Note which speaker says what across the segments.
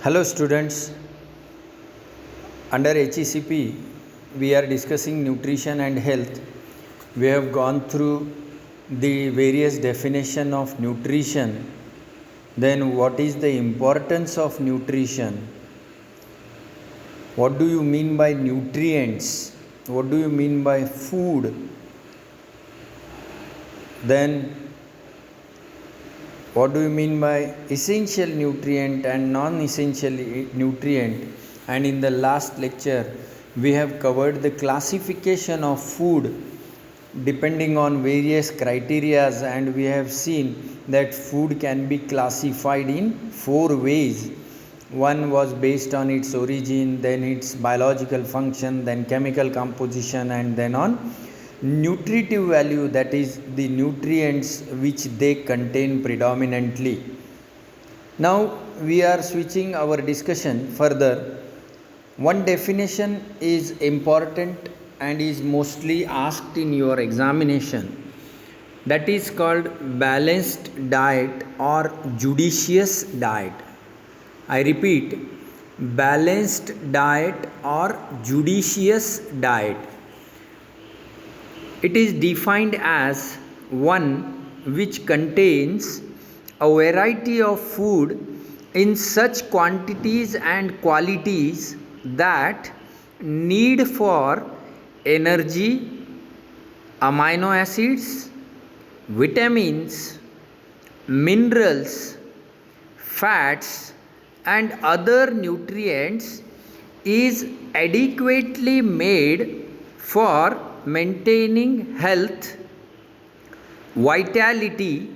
Speaker 1: Hello students, under HECP we are discussing nutrition and health. We have gone through the various definition of nutrition, then what is the importance of nutrition, what do you mean by nutrients, what do you mean by food, then what do you mean by essential nutrient and non-essential nutrient, and in the last lecture we have covered the classification of food depending on various criterias, and we have seen that food can be classified in 4 ways. One was based on its origin, then its biological function, then chemical composition, and then on nutritive value, that is the nutrients which they contain predominantly. Now we are switching our discussion further. One definition is important and is mostly asked in your examination, that is called balanced diet or judicious diet. I repeat, balanced diet or judicious diet. It is defined as one which contains a variety of food in such quantities and qualities that need for energy, amino acids, vitamins, minerals, fats, and other nutrients is adequately made for maintaining health, vitality,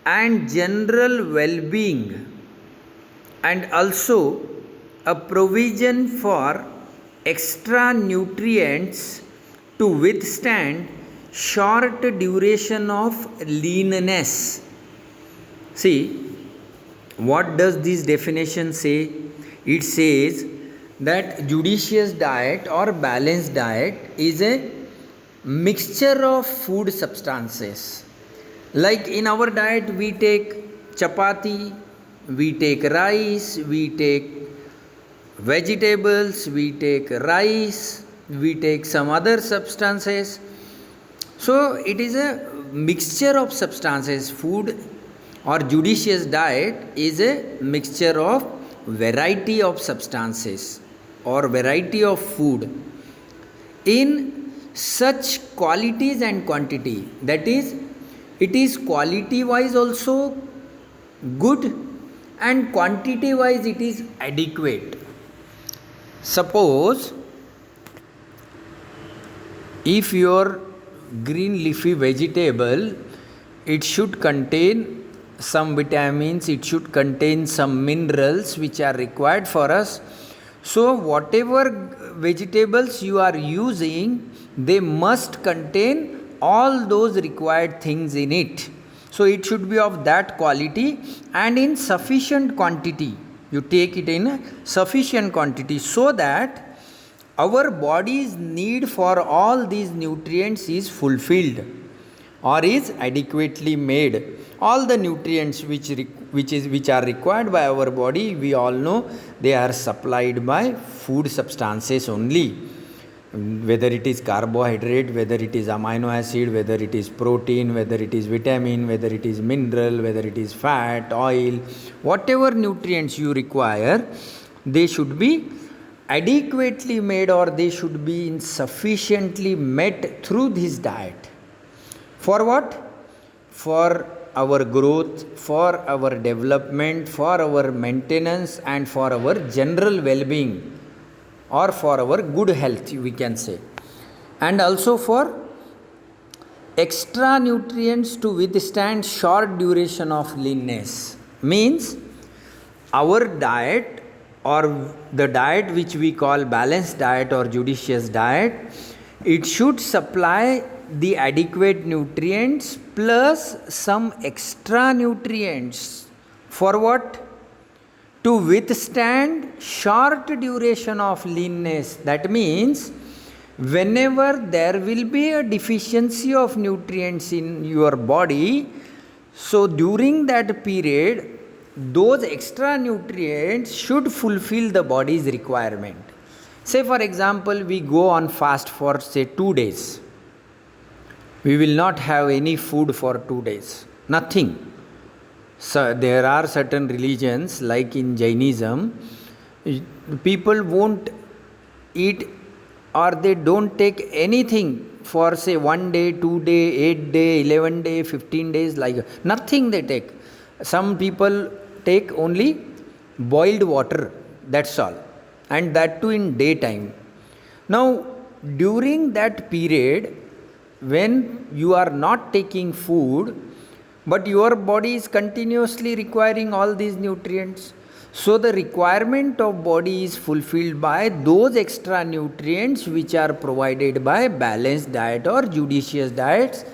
Speaker 1: and general well-being, and also a provision for extra nutrients to withstand short duration of leanness. See, what does this definition say? It says that judicious diet or balanced diet is a mixture of food substances. Like in our diet we take chapati, we take rice, we take vegetables, we take rice, we take some other substances. So it is a mixture of substances. Food or judicious diet is a mixture of variety of substances or variety of food in such qualities and quantity, that is, it is quality wise also good and quantity wise it is adequate. Suppose if your green leafy vegetable, it should contain some vitamins, it should contain some minerals which are required for us. So whatever vegetables you are using, they must contain all those required things in it. So it should be of that quality and in sufficient quantity. You take it in a sufficient quantity so that our body's need for all these nutrients is fulfilled or is adequately made. All the nutrients which are required by our body, we all know they are supplied by food substances only. Whether it is carbohydrate, whether it is amino acid, whether it is protein, whether it is vitamin, whether it is mineral, whether it is fat, oil, whatever nutrients you require, they should be adequately made or they should be sufficiently met through this diet. For what? For our growth, for our development, for our maintenance, and for our general well-being, or for our good health, we can say, and also for extra nutrients to withstand short duration of leanness. Means our diet or the diet which we call balanced diet or judicious diet, it should supply the adequate nutrients plus some extra nutrients. For what? To withstand short duration of leanness. That means whenever there will be a deficiency of nutrients in your body, so during that period those extra nutrients should fulfill the body's requirement. Say for example, we go on fast for say 2 days. We will not have any food for 2 days. Nothing. So there are certain religions like in Jainism, people won't eat or they don't take anything for say 1 day, 2 day, 8 day, 11 day, 15 days, like nothing they take. Some people take only boiled water, that's all, and that too in daytime. Now during that period when you are not taking food, but your body is continuously requiring all these nutrients, so the requirement of body is fulfilled by those extra nutrients which are provided by balanced diet or judicious diets,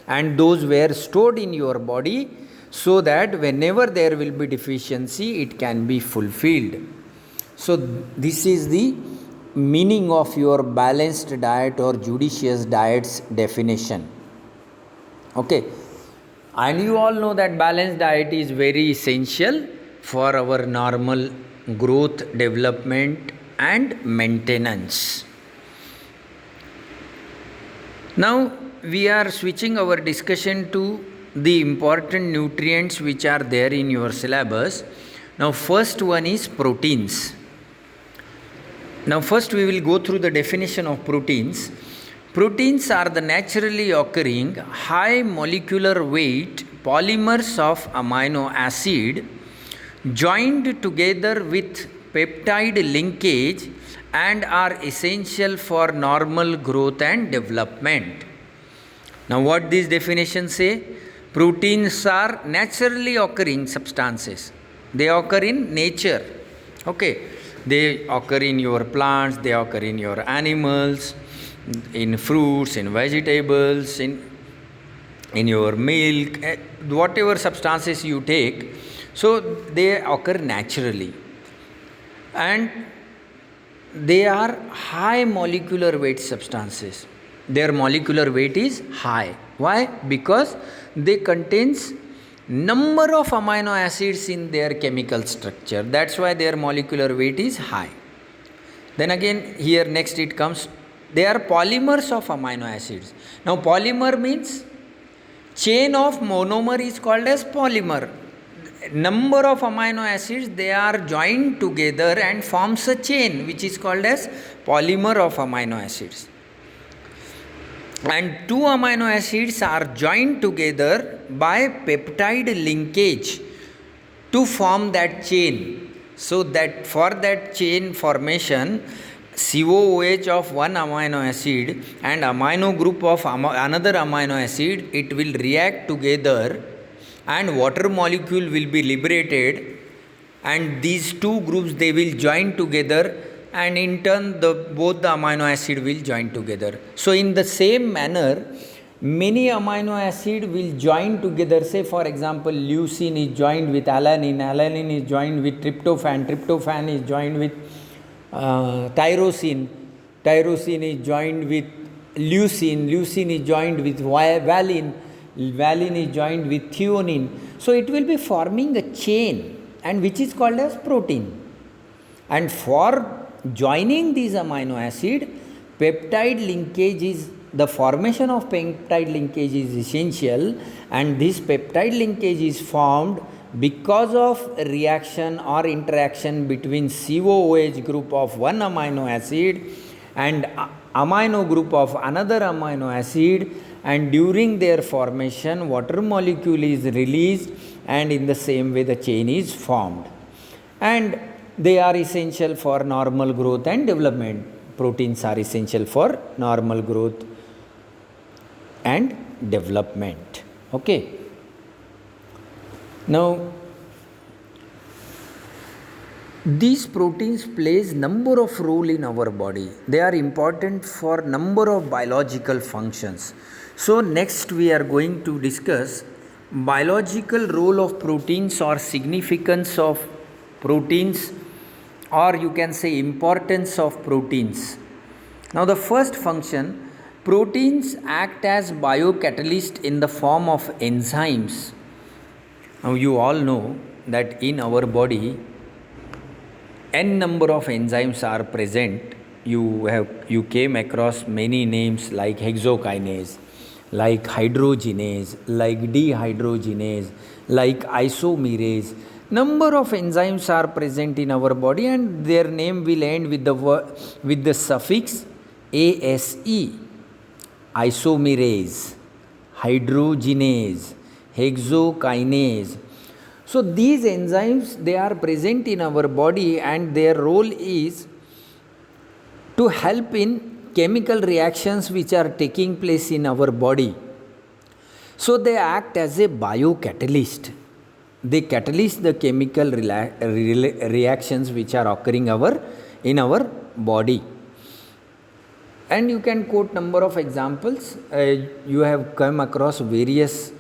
Speaker 1: and those were stored in your body so that whenever there will be deficiency it can be fulfilled. So this is the meaning of your balanced diet or judicious diets definition. Okay, and you all know that balanced diet is very essential for our normal growth, development and maintenance. Now we are switching our discussion to the important nutrients which are there in your syllabus. Now first one is proteins. Now first we will go through the definition of proteins. Proteins are the naturally occurring high molecular weight polymers of amino acid joined together with peptide linkage and are essential for normal growth and development. Now what this definition say? Proteins are naturally occurring substances. They occur in nature. Okay. They occur in your plants, they occur in your animals, in fruits, in vegetables, in your milk, whatever substances you take. So they occur naturally. And they are high molecular weight substances. Their molecular weight is high. Why? Because they contains number of amino acids in their chemical structure. That's why their molecular weight is high. Then again here next it comes, they are polymers of amino acids. Now polymer means chain of monomer is called as polymer. Number of amino acids, they are joined together and forms a chain which is called as polymer of amino acids. And two amino acids are joined together by peptide linkage to form that chain. So that for that chain formation, COOH of one amino acid and amino group of another amino acid, it will react together and water molecule will be liberated, and these two groups they will join together, and in turn both the amino acid will join together. So in the same manner, many amino acid will join together. Say for example, leucine is joined with alanine, alanine is joined with tryptophan, tryptophan is joined with tyrosine, tyrosine is joined with leucine, leucine is joined with valine, valine is joined with threonine. So it will be forming a chain, and which is called as protein. And for joining these amino acid, peptide linkage is, the formation of peptide linkage is essential, and this peptide linkage is formed because of reaction or interaction between COOH group of one amino acid and amino group of another amino acid, and during their formation water molecule is released, and in the same way the chain is formed, and they are essential for normal growth and development. Proteins are essential for normal growth and development. Okay. Now these proteins plays number of role in our body. They are important for number of biological functions. So next we are going to discuss biological role of proteins or significance of proteins, or you can say importance of proteins. Now the first function, proteins act as biocatalyst in the form of enzymes. Now you all know that in our body n number of enzymes are present. You came across many names like hexokinase, like hydrogenase, like dehydrogenase, like isomerase. Number of enzymes are present in our body, and their name will end with the suffix ase: isomerase, hydrogenase, hexokinase. So these enzymes, they are present in our body, and their role is to help in chemical reactions which are taking place in our body. So they act as a biocatalyst. They catalyze the chemical reactions which are occurring in our body. And you can quote number of examples. You have come across various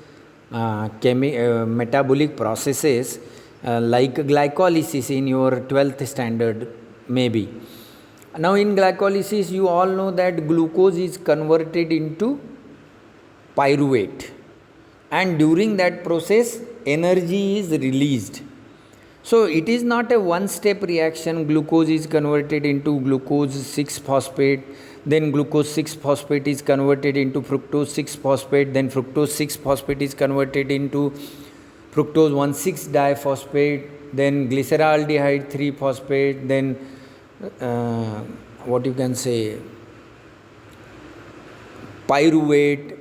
Speaker 1: metabolic processes like glycolysis in your 12th standard maybe. Now in glycolysis, you all know that glucose is converted into pyruvate, and during that process energy is released. So it is not a one step reaction. Glucose is converted into glucose 6-phosphate, then glucose 6-phosphate is converted into fructose 6-phosphate, then fructose 6-phosphate is converted into fructose 1,6-diphosphate, then glyceraldehyde 3-phosphate, then what you can say, pyruvate,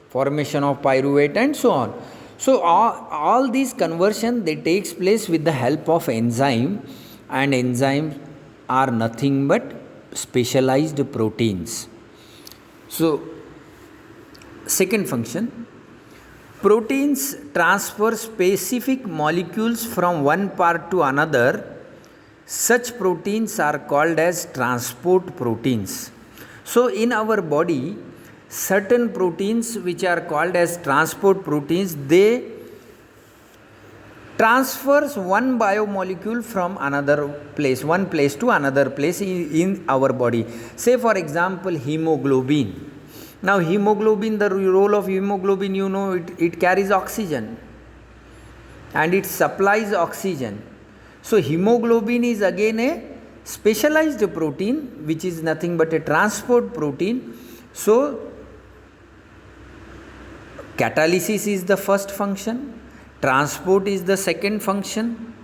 Speaker 1: formation of pyruvate, and so on. So all these conversion, they takes place with the help of enzyme, and enzymes are nothing but specialized proteins. So second function, proteins transfer specific molecules from one part to another. Such proteins are called as transport proteins. So in our body, certain proteins which are called as transport proteins, they transfers one biomolecule from another place, one place to another place in our body. Say for example, hemoglobin. Now hemoglobin, the role of hemoglobin, you know, it carries oxygen and it supplies oxygen. So hemoglobin is again a specialized protein which is nothing but a transport protein. So catalysis is the first function, transport is the second function,